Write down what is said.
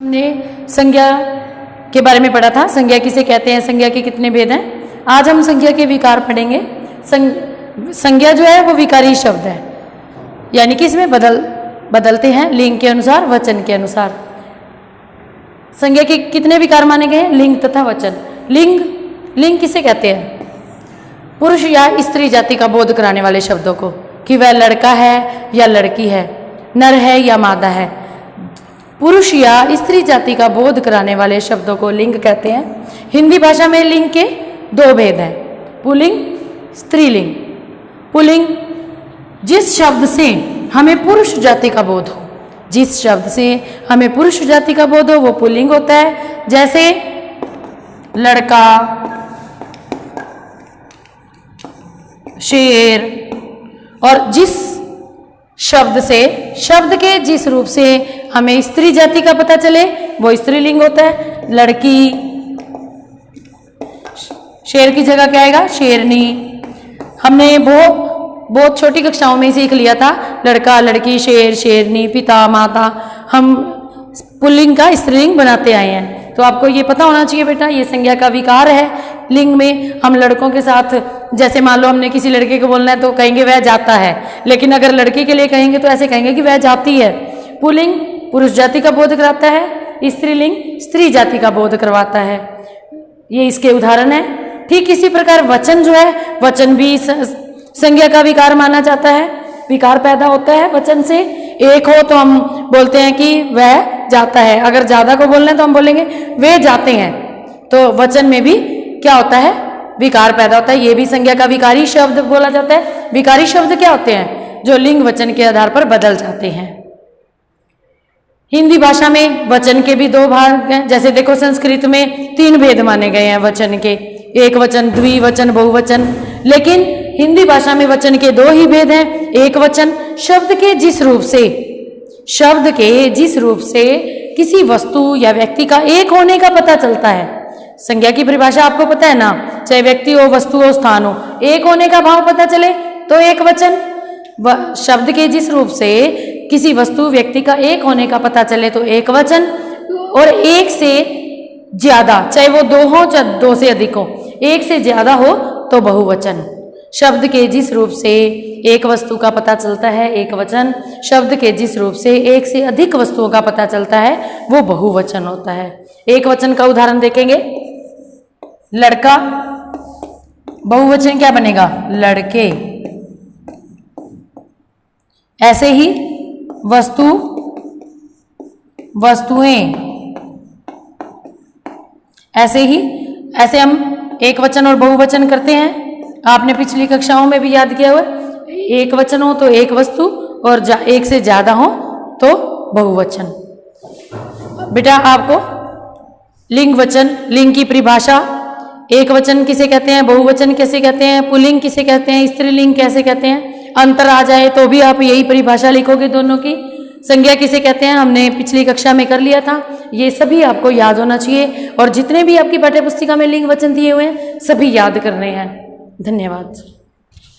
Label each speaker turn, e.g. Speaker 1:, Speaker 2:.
Speaker 1: हमने संज्ञा के बारे में पढ़ा था। संज्ञा किसे कहते हैं, संज्ञा के कितने भेद हैं। आज हम संज्ञा के विकार पढ़ेंगे। संज्ञा जो है वो विकारी शब्द है, यानी कि इसमें बदलते हैं लिंग के अनुसार, वचन के अनुसार। संज्ञा के कितने विकार माने गए हैं, लिंग तथा वचन। लिंग किसे कहते हैं, पुरुष या स्त्री जाति का बोध कराने वाले शब्दों को, कि वह लड़का है या लड़की है, नर है या मादा है। पुरुष या स्त्री जाति का बोध कराने वाले शब्दों को लिंग कहते हैं। हिंदी भाषा में लिंग के दो भेद हैं, पुल्लिंग, स्त्रीलिंग। पुल्लिंग जिस शब्द से हमें पुरुष जाति का बोध हो, जिस शब्द से हमें पुरुष जाति का बोध हो वो पुल्लिंग होता है। जैसे लड़का, शेर। और जिस शब्द से, शब्द के जिस रूप से हमें स्त्री जाति का पता चले वो स्त्रीलिंग होता है। लड़की, शेर की जगह क्या आएगा, शेरनी। हमने बहुत छोटी कक्षाओं में सीख लिया था, लड़का, लड़की, शेर, शेरनी, पिता, माता। हम पुल्लिंग का स्त्रीलिंग बनाते आए हैं, तो आपको ये पता होना चाहिए बेटा, ये संज्ञा का विकार है। लिंग में हम लड़कों के साथ, जैसे मान लो हमने किसी लड़के को बोलना है तो कहेंगे वह जाता है, लेकिन अगर लड़की के लिए कहेंगे तो ऐसे कहेंगे कि वह जाती है। पुल्लिंग पुरुष जाति का बोध कराता है, स्त्रीलिंग स्त्री जाति का बोध करवाता है। ये इसके उदाहरण है। ठीक इसी प्रकार वचन जो है, वचन भी संज्ञा का विकार माना जाता है। विकार पैदा होता है वचन से। एक हो तो हम बोलते हैं कि वह जाता है, अगर ज्यादा को बोलना है तो हम बोलेंगे वे जाते हैं। तो वचन में भी क्या होता है, विकार पैदा होता है। ये भी संज्ञा का विकारी शब्द बोला जाता है। विकारी शब्द क्या होते हैं, जो लिंग वचन के आधार पर बदल जाते हैं। हिंदी भाषा में वचन के भी दो भाग हैं। जैसे देखो संस्कृत में 3 भेद माने गए हैं वचन के, एक वचन, द्विवचन, बहुवचन। लेकिन हिंदी भाषा में वचन के 2 ही भेद हैं। एक वचन शब्द के जिस रूप से किसी वस्तु या व्यक्ति का एक होने का पता चलता है। संज्ञा की परिभाषा आपको पता है ना, चाहे व्यक्ति हो, वस्तु हो, स्थान हो, एक होने का भाव पता चले तो एक वचन। शब्द के जिस रूप से किसी वस्तु व्यक्ति का एक होने का पता चले तो एक वचन। और एक से ज्यादा, चाहे वो 2 हो चाहे 2 से अधिक हो, एक से ज्यादा हो तो बहुवचन। शब्द के जिस रूप से एक वस्तु का पता चलता है एक वचन, शब्द के जिस रूप से एक से अधिक वस्तुओं का पता चलता है वो बहुवचन होता है। एक वचन का उदाहरण देखेंगे, लड़का, बहुवचन क्या बनेगा, लड़के। ऐसे ही वस्तु, वस्तुएं। ऐसे हम एक वचन और बहुवचन करते हैं। आपने पिछली कक्षाओं में भी याद किया हुआ, एक वचन हो तो एक वस्तु और एक से ज्यादा हो तो बहुवचन। बेटा आपको लिंग वचन, लिंग की परिभाषा, एक वचन किसे कहते हैं, बहुवचन किसे कहते हैं, पुल्लिंग किसे कहते हैं, स्त्रीलिंग कैसे कहते हैं, अंतर आ जाए तो भी आप यही परिभाषा लिखोगे दोनों की। संज्ञा किसे कहते हैं हमने पिछली कक्षा में कर लिया था। ये सभी आपको याद होना चाहिए, और जितने भी आपकी पाठ्य पुस्तिका में लिंग वचन दिए हुए हैं सभी याद करने हैं। धन्यवाद।